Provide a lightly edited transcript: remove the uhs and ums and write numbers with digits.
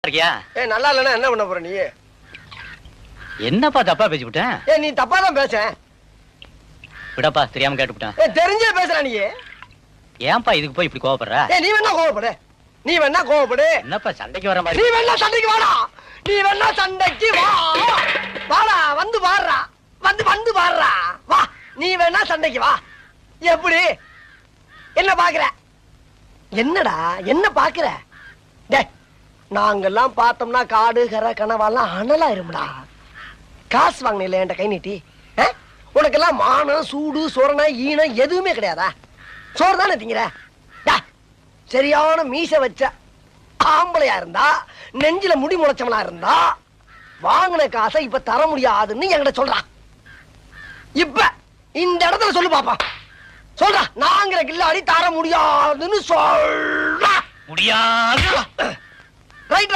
இருக்கியா? நல்லா இல்லைன்னா என்ன பண்ண போற நீ? என்னப்பா தப்பா பேசிவிட்டேன்? நீ தப்பா தான் பேச. விடப்பா, தெரியாம கேட்டுவிட்டேன். தெரிஞ்சே பேசுற நீ. ஏன்பா இதுக்கு போய் இப்படி கோவப்படுற? நீ வேணா கோவப்படு, நீ வேணா கோவப்படு. என்னப்பா சண்டைக்கு வர மாதிரி? நீ வேணா சண்டைக்கு வாடா, நீ வேணா சண்டைக்கு வா. வாடா, வந்து பாடுறா, வந்து பாடுறா, வா. நீ வேணா சண்டைக்கு வா. எப்படி? என்ன பாக்குற? என்னடா என்ன பாக்குற? நாங்கெல்லாம் பார்த்தோம்னா காடு கரை கனவாலாம் அனலா இருமுடா. காசு வாங்கின என்கிட்ட கை நீட்டி. உனக்கெல்லாம் மானம் சூடு சொரணை ஈனம் எதுவுமே கிடையாதா? சோறு தானே திங்கிற? சரியான மீச வச்ச ஆம்பளையா இருந்தா, நெஞ்சில முடி முளைச்சவனா இருந்தா, வாங்கின காசை இப்ப தர முடியாதுன்னு என்கிட்ட சொல்றான். இப்ப இந்த இடத்துல சொல்லு பாப்பா, சொல்றா. நாங்கிற கில்லாடி தர முடியாதுன்னு சொல்றா. முடியாது. ரைட்.